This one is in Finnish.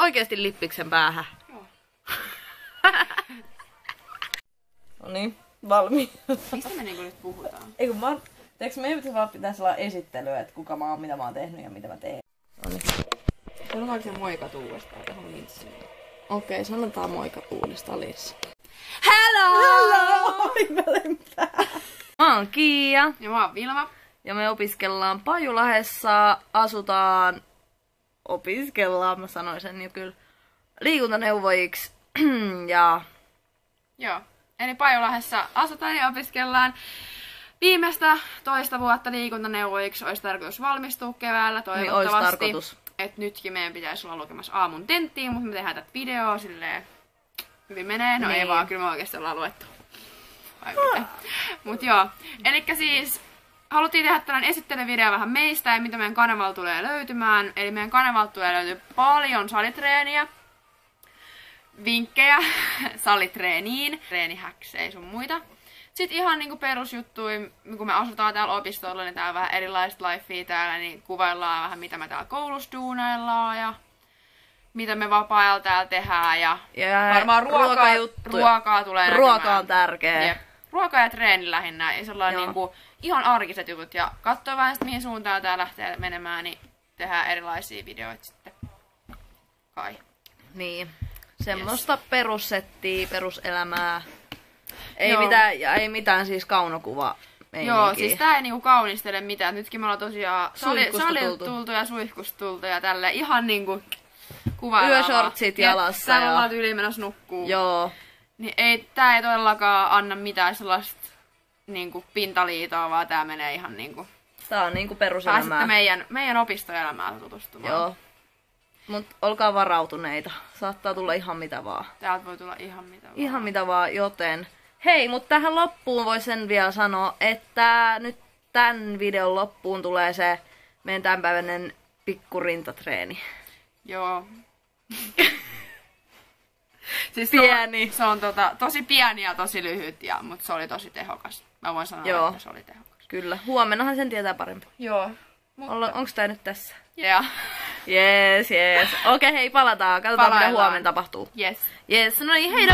oikeesti lippiksen päähän. Joo. Noniin, valmiin. Mistä me niinku nyt puhutaan? Eikö meidän vaan pitäisi olla esittelyä, että kuka mä oon, mitä mä oon tehnyt ja mitä mä teen. Noniin. Sanotaanko se moikat uudestaan tähän linssiin? Okei, sanotaan moikat uudestaan Liissa. Hello! Hello! Mä oon Kiia. Ja mä oon Vilma. Ja me opiskellaan Pajulahessa, opiskellaan, mä sanoin sen jo kyllä, liikuntaneuvojiksi. Ja... Joo. Eli Pajulahdessa asutaan ja opiskellaan viimeistä toista vuotta liikuntaneuvojiksi. Olisi tarkoitus valmistua keväällä toivottavasti. Niin, olisi tarkoitus. Et nytkin meidän pitäisi olla lukemassa aamun tenttiin, mutta me tehdään tätä videoa silleen hyvin menee. No niin. Ei vaan, kyllä me oikeesti ollaan luettu. Mut joo. Elikkä siis haluttiin tehdä tällainen esittelyvideo vähän meistä ja mitä meidän kanavalta tulee löytymään. Eli meidän kanavalta tulee löytyä paljon salitreeniä, vinkkejä salitreeniin, treenihäksejä sun muita. Sitten ihan niinku perusjuttuja, kun me asutaan täällä opistolla, niin täällä on vähän erilaista lifea täällä, niin kuvaillaan vähän mitä me täällä koulussa duunaillaan ja mitä me vapaa-ajalla täällä tehdään. Ja varmaan ruokaa tulee ruoka on tärkeä. Jep. Ruoka ja treeni lähinnä ja sellainen niinku ihan arkiset jutut. Ja katsoo vähän mihin suuntaan tää lähtee menemään, niin tehdään erilaisia videoita sitten. Kai. Niin. Semmoista perussettiä, peruselämää. Ei mitään siis kaunokuva. Joo, siis tää ei niinku kaunistele mitään. Nytkin me ollaan tosiaan salilta tultu ja suihkusta tultu ja tälleen ihan niinku kuvaillaan. Yöshortsit jalassa. Täällä ollaan tyyliin menossa nukkuu. Joo. Niin tää ei todellakaan anna mitään sellaista niinku pintaliitoa, vaan tää menee ihan niinku... Tää on niinku peruselämää. Pääsitte meidän opistoelämään tutustumaan. Joo. Mut olkaa varautuneita. Saattaa tulla ihan mitä vaan. Täältä voi tulla ihan mitä vaan. Ihan mitä vaan, joten... Hei, mut tähän loppuun voi sen vielä sanoa, että nyt tän videon loppuun tulee se meidän tämänpäiväinen pikkurintatreeni. Joo. Siis pieni. Se on tosi pieni ja tosi lyhyt, mutta se oli tosi tehokas. Mä voin sanoa, että se oli tehokas. Kyllä. Huomennahan sen tietää paremmin. Joo. Mutta... Onks tää nyt tässä? Yeah. Yes. Okei, hei, palataan. Katsotaan, mitä huomenna tapahtuu. Yes. No niin, hei